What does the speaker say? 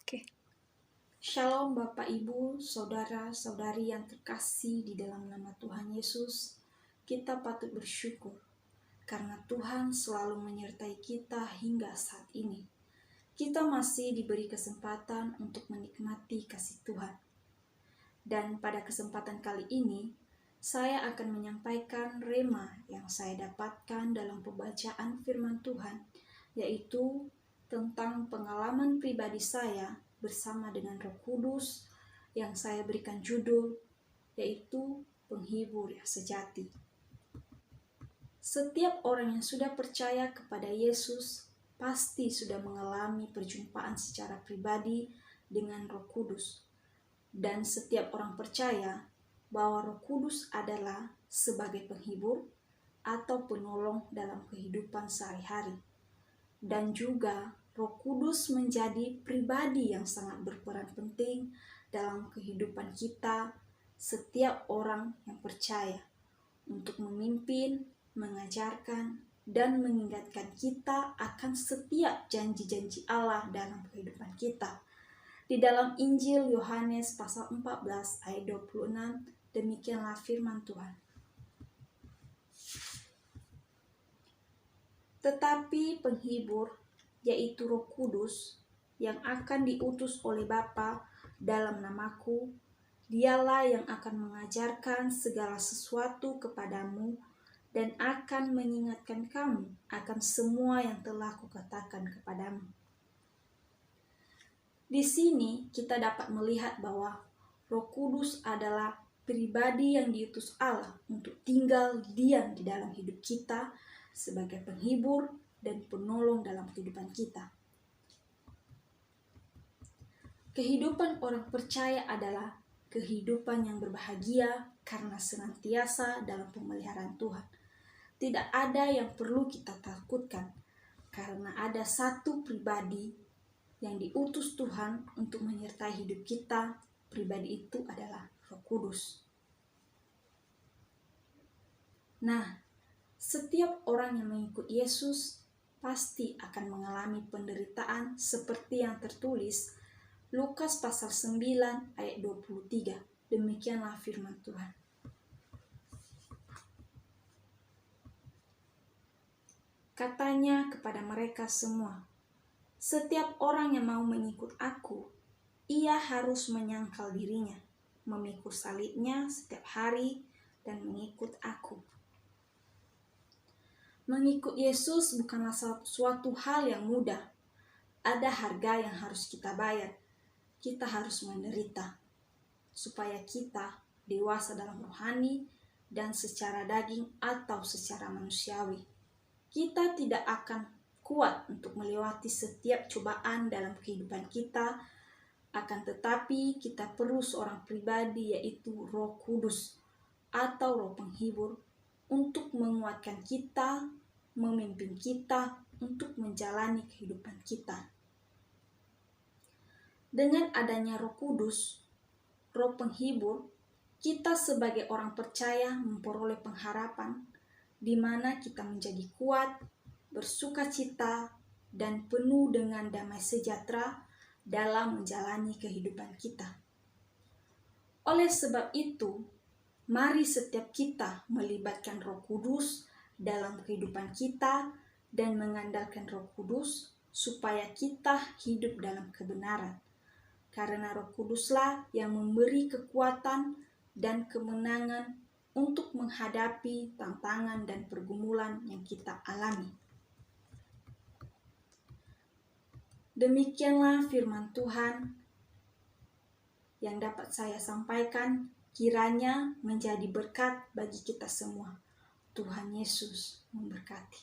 Oke. Shalom Bapak Ibu, Saudara-saudari yang terkasih di dalam nama Tuhan Yesus. Kita patut bersyukur karena Tuhan selalu menyertai kita hingga saat ini. Kita masih diberi kesempatan untuk menikmati kasih Tuhan. Dan pada kesempatan kali ini, saya akan menyampaikan rema yang saya dapatkan dalam pembacaan firman Tuhan, yaitu tentang pengalaman pribadi saya bersama dengan Roh Kudus yang saya berikan judul, yaitu penghibur yang sejati. Setiap orang yang sudah percaya kepada Yesus pasti sudah mengalami perjumpaan secara pribadi dengan Roh Kudus. Dan setiap orang percaya bahwa Roh Kudus adalah sebagai penghibur atau penolong dalam kehidupan sehari-hari. Dan juga Roh Kudus menjadi pribadi yang sangat berperan penting dalam kehidupan kita, setiap orang yang percaya, untuk memimpin, mengajarkan, dan mengingatkan kita akan setiap janji-janji Allah dalam kehidupan kita. Di dalam Injil Yohanes pasal 14 ayat 26, demikianlah firman Tuhan. Tetapi penghibur, yaitu Roh Kudus, yang akan diutus oleh Bapa dalam namaku, dialah yang akan mengajarkan segala sesuatu kepadamu dan akan mengingatkan kamu akan semua yang telah kukatakan kepadamu. Di sini kita dapat melihat bahwa Roh Kudus adalah pribadi yang diutus Allah untuk tinggal diam di dalam hidup kita sebagai penghibur dan penolong dalam kehidupan kita. Kehidupan orang percaya adalah kehidupan yang berbahagia karena senantiasa dalam pemeliharaan Tuhan. Tidak ada yang perlu kita takutkan karena ada satu pribadi yang diutus Tuhan untuk menyertai hidup kita. Pribadi itu adalah Roh Kudus. Nah, setiap orang yang mengikut Yesus pasti akan mengalami penderitaan seperti yang tertulis Lukas pasal 9 ayat 23. Demikianlah firman Tuhan. Katanya kepada mereka semua, setiap orang yang mau mengikut aku, ia harus menyangkal dirinya, memikul salibnya setiap hari dan mengikut aku. Mengikut Yesus bukanlah suatu hal yang mudah. Ada harga yang harus kita bayar. Kita harus menderita supaya kita dewasa dalam rohani dan secara daging atau secara manusiawi. Kita tidak akan kuat untuk melewati setiap cobaan dalam kehidupan kita, akan tetapi kita perlu seorang pribadi, yaitu Roh Kudus atau Roh Penghibur, untuk menguatkan kita, memimpin kita untuk menjalani kehidupan kita. Dengan adanya Roh Kudus, Roh Penghibur, kita sebagai orang percaya memperoleh pengharapan di mana kita menjadi kuat, bersukacita, dan penuh dengan damai sejahtera dalam menjalani kehidupan kita. Oleh sebab itu, mari setiap kita melibatkan Roh Kudus dalam kehidupan kita dan mengandalkan Roh Kudus supaya kita hidup dalam kebenaran. Karena Roh Kuduslah yang memberi kekuatan dan kemenangan untuk menghadapi tantangan dan pergumulan yang kita alami. Demikianlah firman Tuhan yang dapat saya sampaikan, kiranya menjadi berkat bagi kita semua. Tuhan Yesus memberkati.